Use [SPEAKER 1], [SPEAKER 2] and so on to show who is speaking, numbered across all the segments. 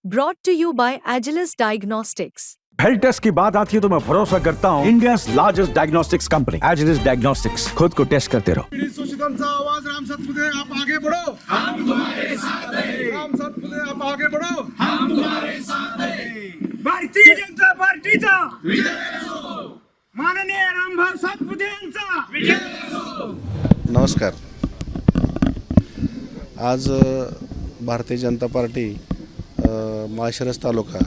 [SPEAKER 1] Brought to you by Agilus Diagnostics.
[SPEAKER 2] Health test की बात आती है तो मैं भरोसा करता हूँ India largest diagnostics company Agilus diagnostics. खुद को टेस्ट करते रहो।
[SPEAKER 3] शोषितांचा आवाज राम सतपुते आप आगे बढ़ो, हम तुम्हारे साथ हैं। राम सतपुते आप आगे बढ़ो, हम तुम्हारे साथ हैं।
[SPEAKER 4] भारतीय जनता पार्टीचा विजय असो, माननीय रामभाऊ सातपुते यांचा विजय असो।
[SPEAKER 5] नमस्कार। आज भारतीय जनता पार्टी माळशिरस तालुका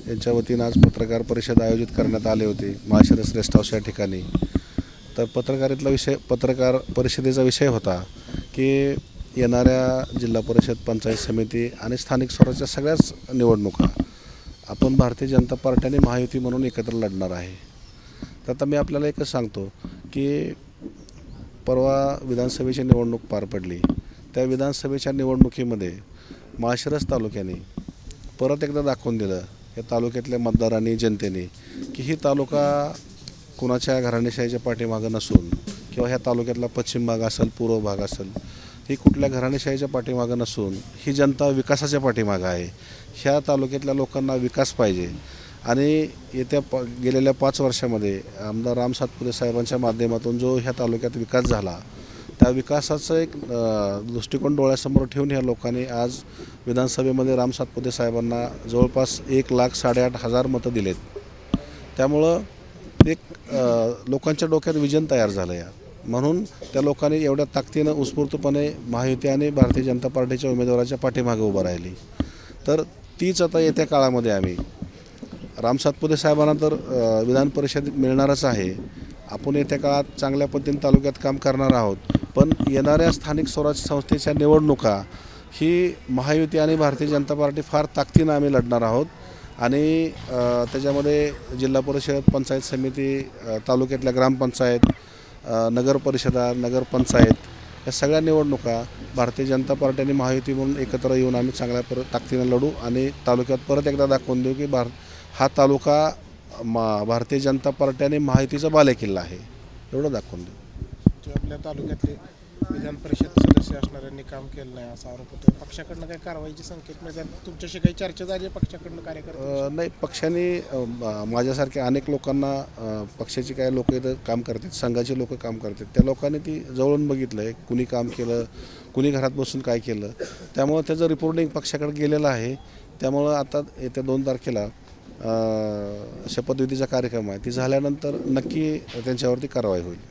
[SPEAKER 5] यांच्या वतीनं आज पत्रकार परिषद आयोजित करण्यात आली होती माळशिरस रेस्ट हाऊस या ठिकाणी। तर पत्रकार परिषदेचा विषय होता की येणाऱ्या जिल्हा परिषद, पंचायत समिती आणि स्थानिक स्वराज्याच्या सगळ्याच निवडणुका आपण भारतीय जनता पार्टी आणि महायुती म्हणून एकत्र लढणार आहे। तर आता मी आपल्याला एकच सांगतो की परवा विधानसभेची निवडणूक पार पडली। त्या विधानसभेच्या निवडणुकीमध्ये माळशिरस तालुक्याने परत एकदा दाखवून दिलं या तालुक्यातल्या मतदारांनी, जनतेने की ही तालुका कुणाच्या घराणेशाहीच्या पाठीमागं नसून किंवा ह्या तालुक्यातला पश्चिम भाग असेल, पूर्व भाग असेल, ही कुठल्या घराणेशाहीच्या पाठीमागं नसून ही जनता विकासाच्या पाठीमागं आहे। ह्या तालुक्यातल्या लोकांना विकास पाहिजे आणि गेलेल्या 5 वर्षामध्ये आमदार राम सातपुते साहेबांच्या माध्यमातून जो ह्या तालुक्यात विकास झाला त्या विकासाचं एक दृष्टिकोन डोळ्यासमोर ठेवून ह्या लोकांनी आज विधानसभेमध्ये राम सातपुते साहेबांना जवळपास 1,08,000 मतं दिलेत। त्यामुळं एक लोकांच्या डोक्यात विजन तयार झालं या, म्हणून त्या लोकांनी एवढ्या ताकदीनं उत्स्फूर्तपणे महायुती आणि भारतीय जनता पार्टीच्या उमेदवाराच्या पाठीमागे उभं राहिली। तर तीच आता येत्या काळामध्ये आम्ही राम सातपुते साहेबांना तर विधान परिषद मिळणारच आहे। आपण येत्या काळात चांगल्या पद्धतीने तालुक्यात काम करणार आहोत, पण येणाऱ्या स्थानिक स्वराज्य संस्थेच्या निवडणुका ही महायुती आणि भारतीय जनता पार्टी फार ताकदीनं आम्ही लढणार आहोत आणि त्याच्यामध्ये जिल्हा परिषद, पंचायत समिती, तालुक्यातल्या ग्रामपंचायत, नगर परिषदा, नगरपंचायत या सगळ्या निवडणुका भारतीय जनता पार्टी आणि महायुती म्हणून एकत्र येऊन आम्ही चांगल्या ताकदीनं लढू आणि तालुक्यात परत एकदा दाखवून देऊ की हा तालुका भारतीय जनता पार्टी आणि महायुतीचा बालेकिल्ला आहे, एवढं दाखवून देऊ।
[SPEAKER 6] आपल्या तालुक्यातले विधान परिषद सदस्य असणाऱ्यांनी काम केलं नाही असा आरोप होतो। पक्षाकडनं काही कारवाईचे संकेत मिळतात? तुमच्याशी काही चर्चा झाली आहे पक्षाकडनं कार्यकर्ते?
[SPEAKER 5] नाही, पक्षाने माझ्यासारखे अनेक लोकांना पक्षाची काही लोक इथं काम करतात, संघाचे लोक काम करतात, त्या लोकांनी ती जवळून बघितलं आहे कुणी काम केलं, कुणी घरात बसून काय केलं। त्यामुळं त्याचं रिपोर्टिंग पक्षाकडे गेलेलं आहे। त्यामुळं आता येत्या 2 तारखेला शपथविधीचा कार्यक्रम आहे, ती झाल्यानंतर नक्की त्यांच्यावरती कारवाई होईल।